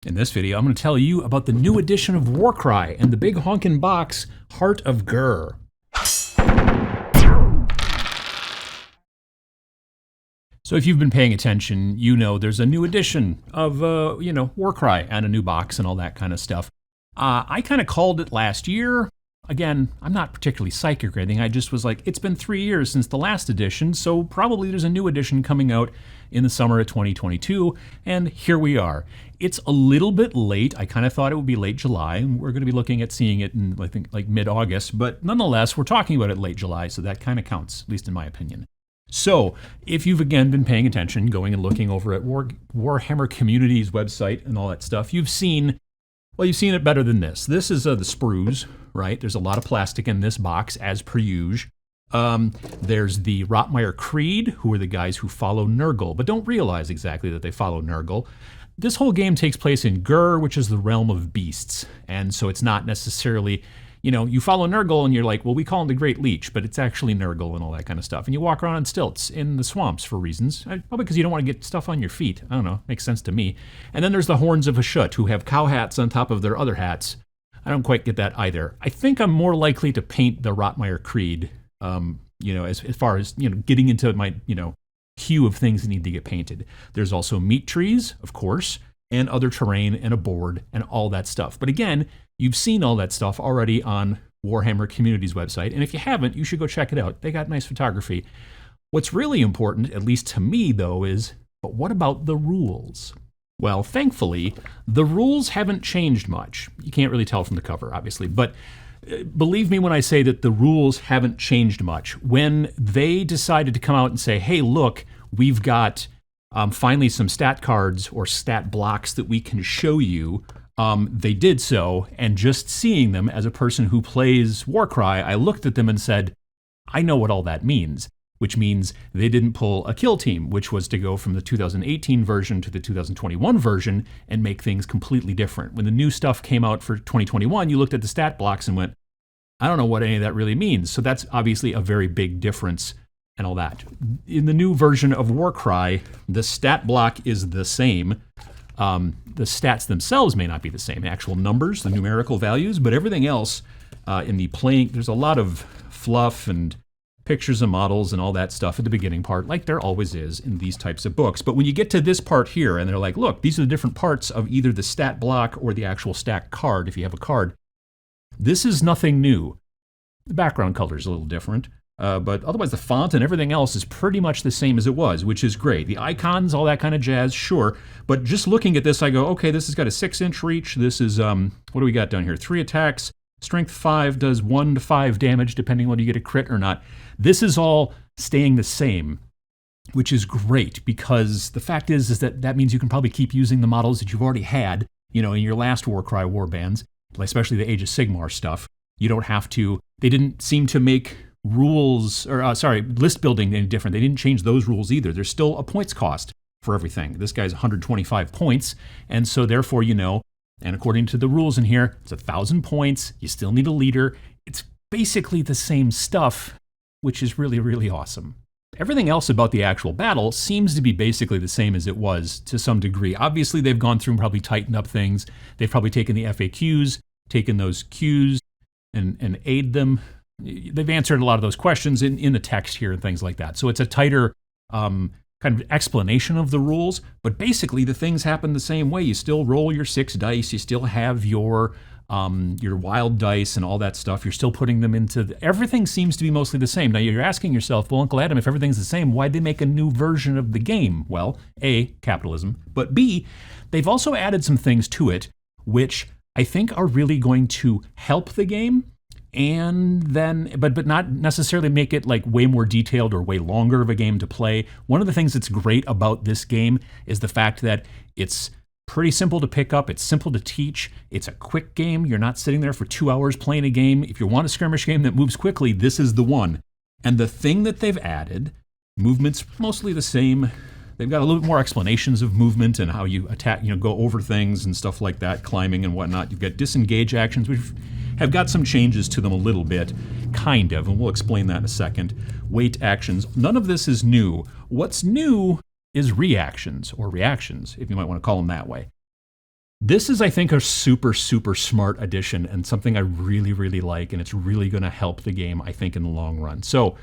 In this video, I'm going to tell you about the new edition of Warcry and the big honkin' box, Heart of Ghur. So if you've been paying attention, you know there's a new edition of, Warcry and a new box and all that kind of stuff. I kind of called it last year. Again, I'm not particularly psychic or anything. I just was like, it's been 3 years since the last edition, so probably there's a new edition coming out in the summer of 2022, and here we are. It's a little bit late. I kind of thought it would be late July, and we're going to be looking at seeing it in, I think, like mid-August, but nonetheless, we're talking about it late July, so that kind of counts, at least in my opinion. So, if you've again been paying attention, going and looking over at Warhammer Community's website and all that stuff, you've seen it better than this. This is the sprues, right? There's a lot of plastic in this box, as per usual. There's the Rotmire Creed, who are the guys who follow Nurgle, but don't realize exactly that they follow Nurgle. This whole game takes place in Ghur, which is the realm of beasts, and so it's not necessarily, you follow Nurgle and you're like, well, we call him the Great Leech, but it's actually Nurgle and all that kind of stuff. And you walk around on stilts in the swamps for reasons, probably because you don't want to get stuff on your feet. I don't know, makes sense to me. And then there's the Horns of Ashut, who have cow hats on top of their other hats. I don't quite get that either. I think I'm more likely to paint the Rotmire Creed, as far as, getting into my, queue of things that need to get painted. There's also meat trees, of course, and other terrain and a board and all that stuff. But again, you've seen all that stuff already on Warhammer Community's website, and if you haven't, you should go check it out. They got nice photography. What's really important, at least to me though, is, but what about the rules? Well, thankfully, the rules haven't changed much. You can't really tell from the cover, obviously, but believe me when I say that the rules haven't changed much. When they decided to come out and say, hey, look, we've got finally some stat cards or stat blocks that we can show you, they did so, and just seeing them as a person who plays Warcry, I looked at them and said, I know what all that means, which means they didn't pull a kill team, which was to go from the 2018 version to the 2021 version and make things completely different. When the new stuff came out for 2021, you looked at the stat blocks and went, I don't know what any of that really means. So that's obviously a very big difference and all that. In the new version of Warcry, the stat block is the same. The stats themselves may not be the same, the actual numbers, the numerical values, but everything else in the playing, there's a lot of fluff and pictures and models and all that stuff at the beginning part, like there always is in these types of books. But when you get to this part here and they're like, look, these are the different parts of either the stat block or the actual stat card, if you have a card, this is nothing new. The background color is a little different, but otherwise the font and everything else is pretty much the same as it was, which is great. The icons, all that kind of jazz, sure. But just looking at this, I go, okay, this has got a 6-inch reach. This is, what do we got down here? 3 attacks. Strength 5 does 1 to 5 damage, depending on whether you get a crit or not. This is all staying the same, which is great, because the fact is that means you can probably keep using the models that you've already had, in your last Warcry warbands, especially the Age of Sigmar stuff. You don't have to, they didn't seem to make rules, list building any different. They didn't change those rules either. There's still a points cost for everything. This guy's 125 points, and so therefore, and according to the rules in here, it's 1,000 points. You still need a leader. It's basically the same stuff, which is really, really awesome. Everything else about the actual battle seems to be basically the same as it was to some degree. Obviously, they've gone through and probably tightened up things. They've probably taken the FAQs, taken those Qs, and aid them. They've answered a lot of those questions in the text here and things like that. So it's a tighter kind of explanation of the rules, but basically the things happen the same way. You still roll your 6 dice, you still have your wild dice and all that stuff. You're still putting them into, everything seems to be mostly the same. Now you're asking yourself, well, Uncle Adam, if everything's the same, why'd they make a new version of the game? Well, A, capitalism, but B, they've also added some things to it, which I think are really going to help the game, and then, but not necessarily make it like way more detailed or way longer of a game to play. One of the things that's great about this game is the fact that it's pretty simple to pick up, it's simple to teach, it's a quick game. You're not sitting there for 2 hours playing a game. If you want a skirmish game that moves quickly, this is the one. And the thing that they've added, movement's mostly the same. They've got a little bit more explanations of movement and how you attack, go over things and stuff like that, climbing and whatnot. You've got disengage actions, which have got some changes to them a little bit, kind of, and we'll explain that in a second. Wait actions, none of this is new. What's new is reactions, or reactions, if you might want to call them that way. This is, I think, a super, super smart addition and something I really, really like, and it's really going to help the game, I think, in the long run. So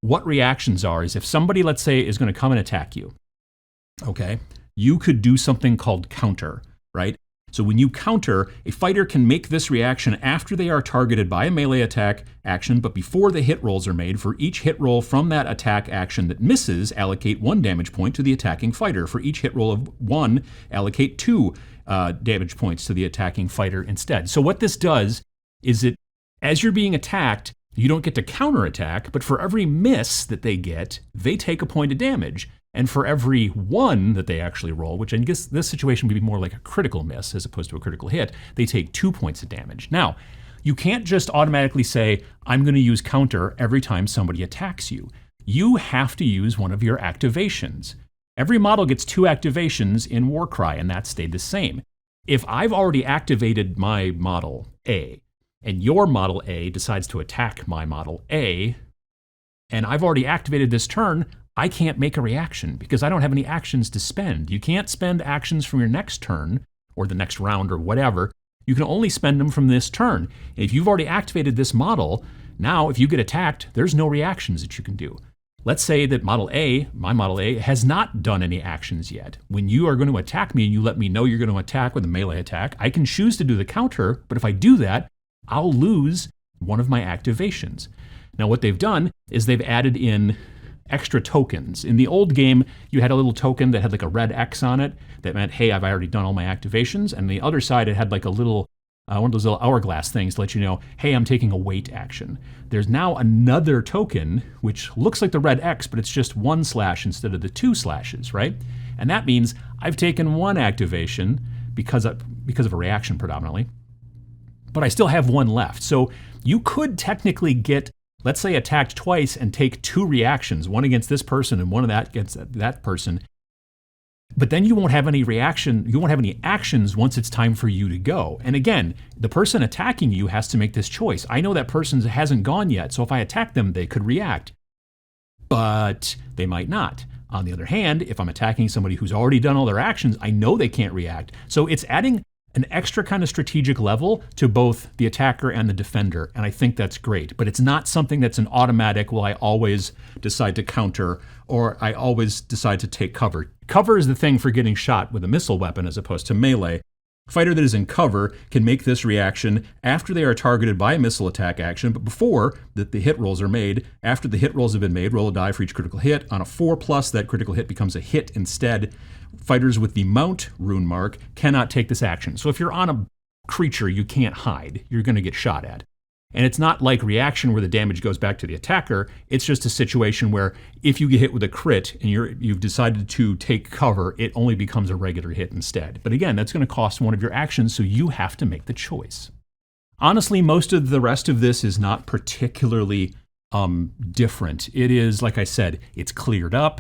what reactions are is if somebody, let's say, is going to come and attack you, okay, you could do something called counter, right? So when you counter, a fighter can make this reaction after they are targeted by a melee attack action, but before the hit rolls are made. For each hit roll from that attack action that misses, allocate 1 damage point to the attacking fighter. For each hit roll of 1, allocate 2 damage points to the attacking fighter instead. So what this does is it, as you're being attacked, you don't get to counterattack, but for every miss that they get, they take a point of damage. And for every 1 that they actually roll, which I guess this situation would be more like a critical miss as opposed to a critical hit, they take 2 points of damage. Now, you can't just automatically say, I'm going to use counter every time somebody attacks you. You have to use one of your activations. Every model gets 2 activations in Warcry, and that stayed the same. If I've already activated my model A, and your model A decides to attack my model A, and I've already activated this turn, I can't make a reaction because I don't have any actions to spend. You can't spend actions from your next turn or the next round or whatever. You can only spend them from this turn. If you've already activated this model, now if you get attacked, there's no reactions that you can do. Let's say that model A, my model A, has not done any actions yet. When you are going to attack me and you let me know you're going to attack with a melee attack, I can choose to do the counter, but if I do that, I'll lose one of my activations. Now what they've done is they've added in extra tokens. In the old game, you had a little token that had like a red X on it that meant, hey, I've already done all my activations. And the other side, it had like a little, one of those little hourglass things to let you know, hey, I'm taking a wait action. There's now another token, which looks like the red X, but it's just 1 slash instead of the 2 slashes, right? And that means I've taken 1 activation because of a reaction predominantly, but I still have 1 left. So you could technically get, let's say, attacked twice and take 2 reactions, 1 against this person and 1 of that against that person. But then you won't have any reaction, you won't have any actions once it's time for you to go. And again, the person attacking you has to make this choice. I know that person hasn't gone yet, so if I attack them, they could react. But they might not. On the other hand, if I'm attacking somebody who's already done all their actions, I know they can't react. So it's adding an extra kind of strategic level to both the attacker and the defender, and I think that's great. But it's not something that's an automatic, well, I always decide to counter, or I always decide to take cover. Cover is the thing for getting shot with a missile weapon as opposed to melee. A fighter that is in cover can make this reaction after they are targeted by a missile attack action, but before that the hit rolls are made. After the hit rolls have been made, roll a die for each critical hit. On a 4+, that critical hit becomes a hit instead. Fighters with the mount rune mark cannot take this action. So if you're on a creature, you can't hide. You're going to get shot at. And it's not like reaction where the damage goes back to the attacker. It's just a situation where if you get hit with a crit and you've decided to take cover, it only becomes a regular hit instead. But again, that's going to cost 1 of your actions, so you have to make the choice. Honestly, most of the rest of this is not particularly different. It is, like I said, it's cleared up.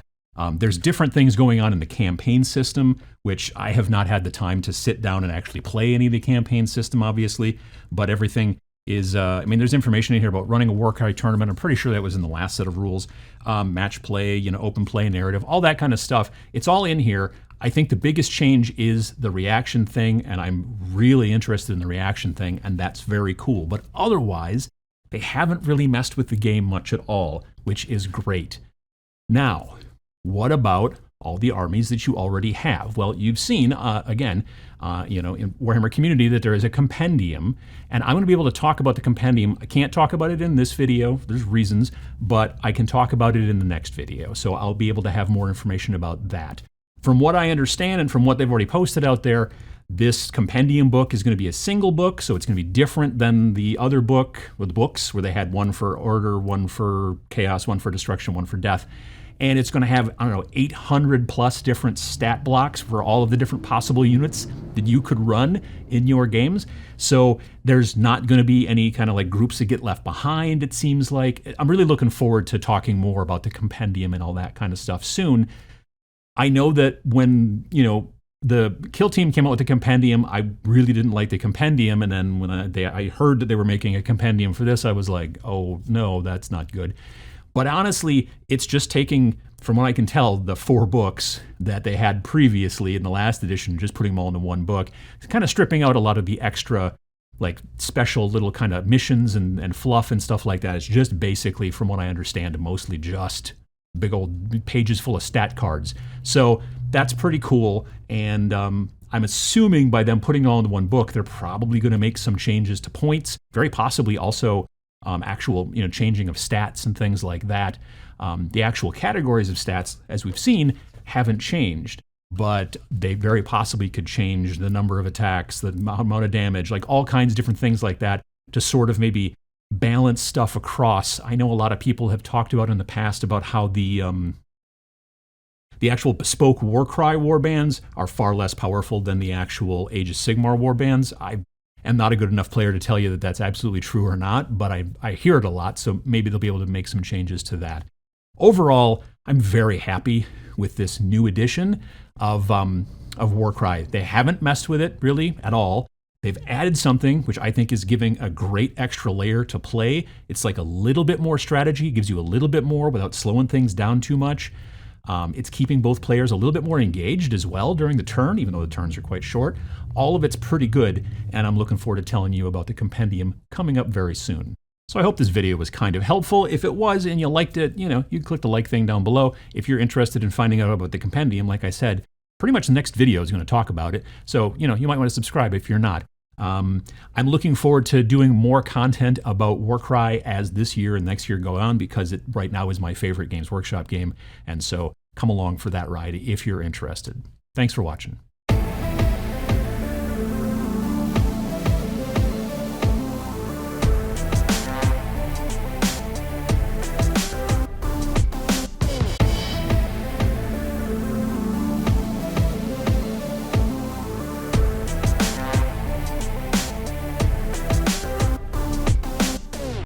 There's different things going on in the campaign system, which I have not had the time to sit down and actually play any of the campaign system, obviously, but everything is, there's information in here about running a Warcry tournament. I'm pretty sure that was in the last set of rules. Match play, open play, narrative, all that kind of stuff. It's all in here. I think the biggest change is the reaction thing, and I'm really interested in the reaction thing, and that's very cool. But otherwise, they haven't really messed with the game much at all, which is great. Now, what about all the armies that you already have? Well, you've seen, in Warhammer Community that there is a compendium, and I'm going to be able to talk about the compendium. I can't talk about it in this video, there's reasons, but I can talk about it in the next video, so I'll be able to have more information about that. From what I understand and from what they've already posted out there, this compendium book is going to be a single book, so it's going to be different than the other book, or the books, where they had 1 for order, 1 for chaos, 1 for destruction, 1 for death. And it's going to have, 800 plus different stat blocks for all of the different possible units that you could run in your games. So there's not going to be any kind of like groups that get left behind, it seems like. I'm really looking forward to talking more about the compendium and all that kind of stuff soon. I know that when, the Kill Team came out with the compendium, I really didn't like the compendium. And then when I heard that they were making a compendium for this, I was like, oh no, that's not good. But honestly, it's just taking, from what I can tell, the 4 books that they had previously in the last edition, just putting them all into one book. It's kind of stripping out a lot of the extra, like, special little kind of missions and fluff and stuff like that. It's just basically, from what I understand, mostly just big old pages full of stat cards. So that's pretty cool. And I'm assuming by them putting it all into one book, they're probably going to make some changes to points, very possibly also actual, changing of stats and things like that. The actual categories of stats, as we've seen, haven't changed, but they very possibly could change the number of attacks, the amount of damage, like all kinds of different things like that to sort of maybe balance stuff across. I know a lot of people have talked about in the past about how the actual bespoke Warcry warbands are far less powerful than the actual Age of Sigmar warbands. I am not a good enough player to tell you that that's absolutely true or not, but I hear it a lot, so maybe they'll be able to make some changes to that. Overall, I'm very happy with this new edition of Warcry. They haven't messed with it really at all. They've added something which I think is giving a great extra layer to play. It's like a little bit more strategy, gives you a little bit more without slowing things down too much. It's keeping both players a little bit more engaged as well during the turn, even though the turns are quite short. All of it's pretty good, and I'm looking forward to telling you about the compendium coming up very soon. So I hope this video was kind of helpful. If it was and you liked it, you click the like thing down below. If you're interested in finding out about the compendium, like I said, pretty much the next video is going to talk about it. So, you might want to subscribe if you're not. I'm looking forward to doing more content about Warcry as this year and next year go on, because it right now is my favorite Games Workshop game. And so come along for that ride if you're interested. Thanks for watching.